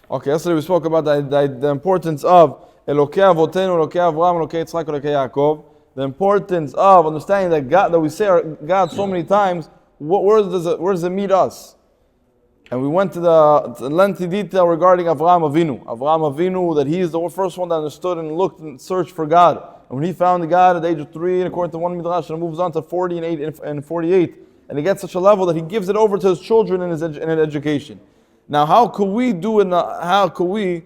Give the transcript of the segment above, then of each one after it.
Okay, yesterday we spoke about the importance of Elokei Avotenu, Elokei Avraham, Elokei Yitzchak, Elokei Yaakov. The importance of understanding that God, that we say our God so many times, where does it meet us? And we went to the lengthy detail regarding Avraham Avinu. Avraham Avinu, that he is the first one that understood and looked and searched for God. And when he found God at the age of 3, and according to one midrash, and moves on to 40 and 48, and he gets such a level that he gives it over to his children in his education. Now, how could we do it? How could we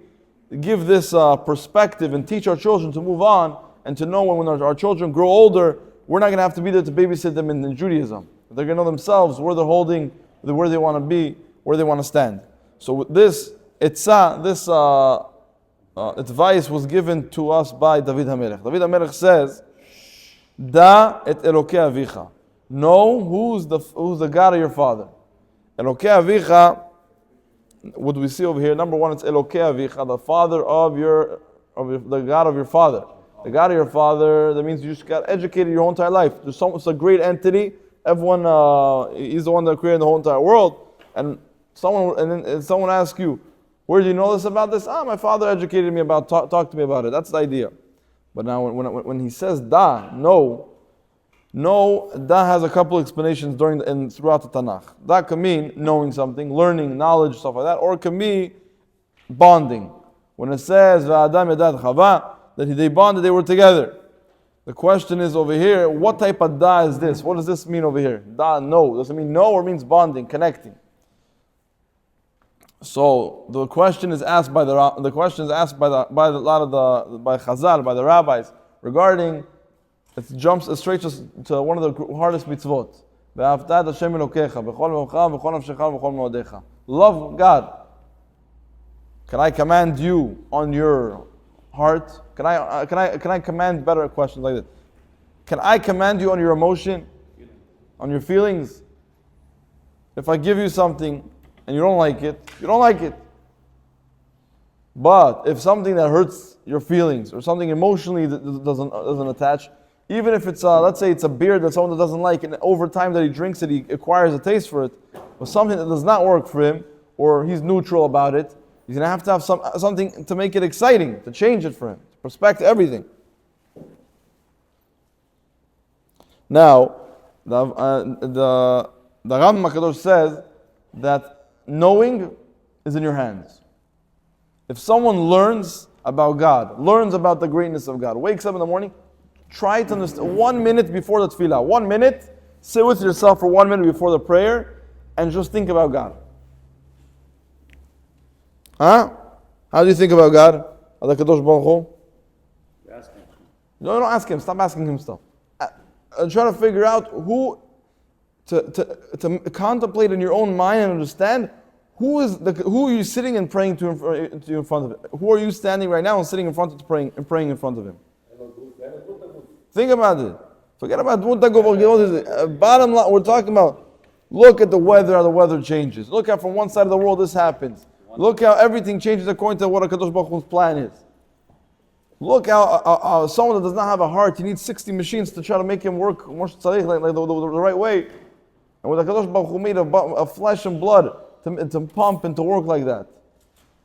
give this perspective and teach our children to move on and to know when our children grow older, we're not going to have to be there to babysit them in Judaism. They're going to know themselves where they're holding, where they want to be, where they want to stand. So this advice was given to us by David HaMelech. David HaMelech says, Da et Elokei Avicha. Know who's the God of your father. Elokei Avicha, what do we see over here? Number one, it's Elokei Avicha, the father the God of your father. The God of your father, that means you just got educated your whole entire life. It's a great entity. Everyone, he's the one that created the whole entire world. And someone asks you, where do you know this about this? My father educated me about, talk to me about it. That's the idea. But now when he says da, no, da has a couple explanations throughout the Tanakh. Da can mean knowing something, learning, knowledge, stuff like that, or it can be bonding. When it says V'adam yadad Chava, that they bonded, they were together. The question is over here, what type of da is this? What does this mean over here? Da, no. Does it mean no or means bonding, connecting? So the question is asked by by Chazal, by the rabbis, regarding, it jumps straight to one of the hardest mitzvot. Love God. Can I command you on your heart? Can I command better questions like this? Can I command you on your emotion? On your feelings? If I give you something and you don't like it, you don't like it. But if something that hurts your feelings or something emotionally that doesn't attach, even if it's let's say it's a beer that someone that doesn't like, and over time that he drinks it, he acquires a taste for it, or something that does not work for him, or he's neutral about it, he's going to have something to make it exciting, to change it for him, to perspect everything. Now, the Rambam HaKadosh says that knowing is in your hands. If someone learns about God, learns about the greatness of God, wakes up in the morning, try to understand 1 minute before the tefillah, 1 minute, sit with yourself for 1 minute before the prayer, and just think about God. Huh? How do you think about God? HaKadosh Baruch Hu? No, don't ask him. Stop asking him stuff. Try to figure out who to contemplate in your own mind and understand who are you sitting and praying to in front of it. Who are you standing right now and sitting in front of praying in front of him? Think about it. Forget about bottom line. We're talking about. Look at the weather. How the weather changes. Look how from one side of the world this happens. Look how everything changes according to what HaKadosh Baruch Hu's plan is. Look how someone that does not have a heart, he needs 60 machines to try to make him work like the right way. And with HaKadosh Baruch Hu made of flesh and blood to pump and to work like that.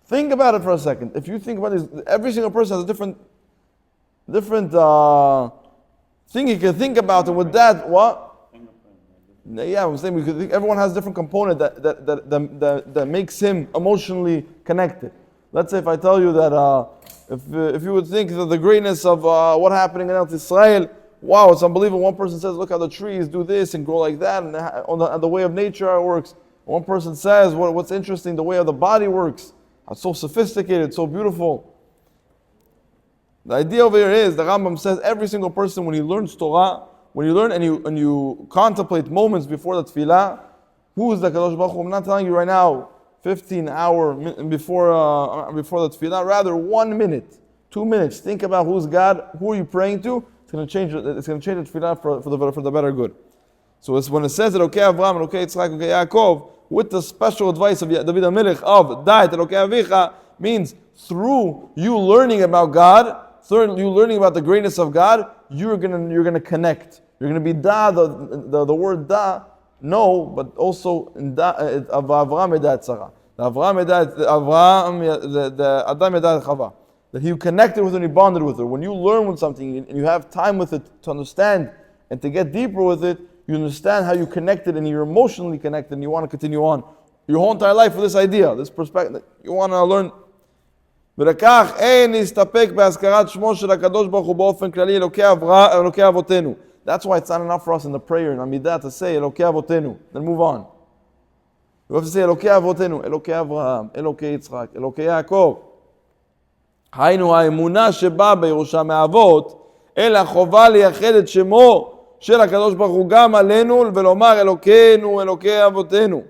Think about it for a second. If you think about this, every single person has a different thing he can think about, and with that, what? Yeah, I'm saying everyone has a different component that makes him emotionally connected. Let's say if I tell you that if you would think that the greatness of what happening in Eretz Israel, wow, it's unbelievable. One person says, look how the trees do this and grow like that, and on the way of nature how it works. One person says, what's interesting, the way of the body works. It's so sophisticated, so beautiful. The idea over here is, the Rambam says, every single person, when he learns Torah, when you learn and you contemplate moments before the tefillah, who is the Kadosh Baruch Hu? I'm not telling you right now, 15 hours before the tefillah, rather 1 minute, 2 minutes. Think about who's God, who are you praying to. It's going to change the tefillah for the better good. So it's when it says that Elokei Avraham, Elokei Yitzchak, Elokei Yaakov, with the special advice of David HaMelech of Da'at Elokei Avicha, means through you learning about God, through you learning about the greatness of God, you're gonna connect. You're gonna be da, the word da, no, but also of Avraham Da'at Sarah. Adam yada et Chava. That he connected with her and he bonded with her. When you learn with something and you have time with it to understand and to get deeper with it, you understand how you connected and you're emotionally connected and you want to continue on your whole entire life with this idea, this perspective. You want to learn. ולכך אין להסתפק בהזכרת שמו של הקדוש ברוך הוא באופן כללי אלוקי אבותינו. That's why it's not enough for us in the prayer in Amidah to say אלוקי אבותינו. Then move on. You have to say אלוקי אבותינו, אלוקי אברהם, אלוקי יצחק, אלוקי יעקב. היינו האמונה שבאה בירושה מאבות, אלא חובה לייחד את שמו של הקדוש ברוך הוא גם עלינו ולומר אלוקינו, אלוקי אבותינו.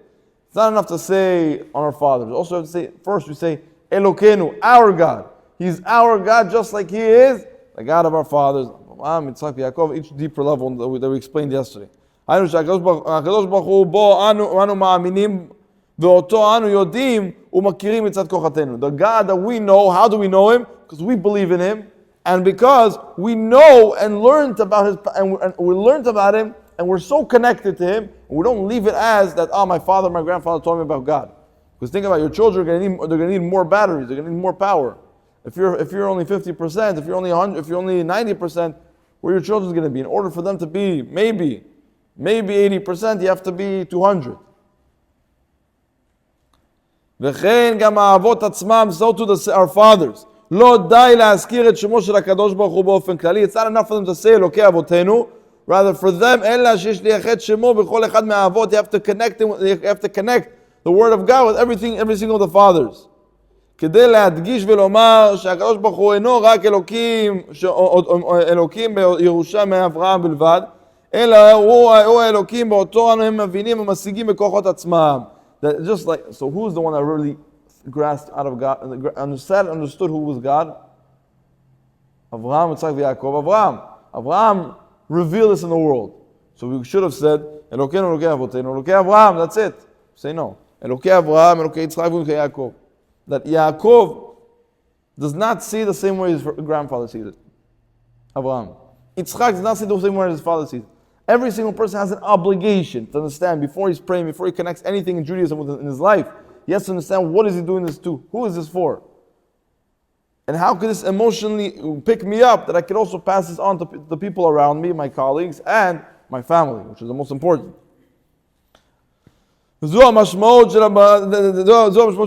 It's not enough to say on our fathers. Also have to say, first you say Elokeinu, our God. He's our God just like He is the God of our fathers. Abraham, Yitzchak, Yaakov, each deeper level that we explained yesterday. היינו שהקדוש ברוך הוא בו אנו מאמינים ואותו אנו יודעים ומכירים מצד כוחתנו. The God that we know, how do we know Him? Because we believe in Him and because we know and learned about His and we learned about Him and we're so connected to Him. We don't leave it as that, oh, my father, my grandfather told me about God. Because think about it, your children are going to need more batteries, they're going to need more power. If you're only 50%, if you're only 100, if you're only 90%, where your children's going to be? In order for them to be maybe 80%, you have to be 200. וכן גם האבות עצמם, so to our fathers. לא די להזכיר את שמו של הקדוש ברוך הוא באופן כללי. It's not enough for them to say אלוקי אבותינו. Rather for them, אלא שיש לייחד שמו בכל אחד מהאבות. You have to connect the word of God with every single of the fathers. כדי להדגיש ולומר שהקדוש ברוך הוא אינו רק אלוקים בירושה מאברהם בלבד, אלא הוא האלוקים באותו אנו הם מבינים ומשיגים בכוחות עצמם. Just like, so who's the one that really grasped out of God, understood who was God? Abraham, Yitzchak, Yaakov. Abraham revealed this in the world. So we should have said, Elokeinu, Elokei Avotenu, Elokei Abraham, that's it. Say no. Elokei Abraham, Elokei Yitzchak, Elokei Yaakov. That Yaakov does not see the same way his grandfather sees it. Abraham. Yitzchak does not see the same way his father sees it. Every single person has an obligation to understand before he's praying, before he connects anything in Judaism in his life. He has to understand what is he doing this to? Who is this for? And how could this emotionally pick me up that I could also pass this on to the people around me, my colleagues, and my family, which is the most important. זו המשמעות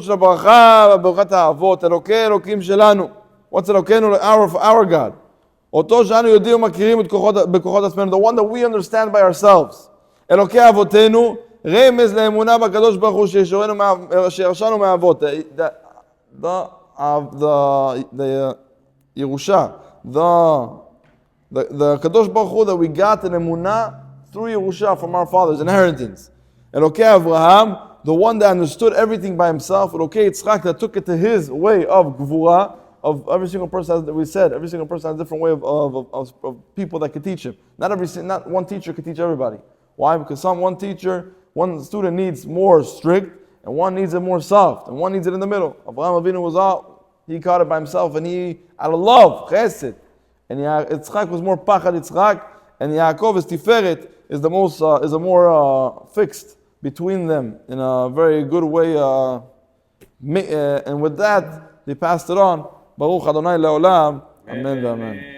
של הברכה, ברכת האבות, אלוקי אלוקים שלנו. What's אלוקינו? Our God. אותו שאנו יודעים ומכירים בכוחות עצמנו, the one that we understand by ourselves. אלוקי אבותינו, רמז לאמונה בקדוש ברוך הוא שירשנו מהאבות. The ירושה, the Kadosh Baruch Hu that we got in Emunah through Yerusha from our fathers, inheritance. Elokei Avraham, the one that understood everything by himself. Elokei Yitzchak, that took it to his way of Gvura, of every single person, as we said, every single person has a different way of people that could teach him. Not one teacher could teach everybody. Why? Because one student needs more strict, and one needs it more soft, and one needs it in the middle. Avraham Avinu was out, he caught it by himself, and he, out of love, chesed. And Yitzchak was more pachad Yitzchak, and Yaakov is Tiferet, is the more fixed between them in a very good way. And with that, they passed it on. Baruch Adonai Leolam. Amen. Amen.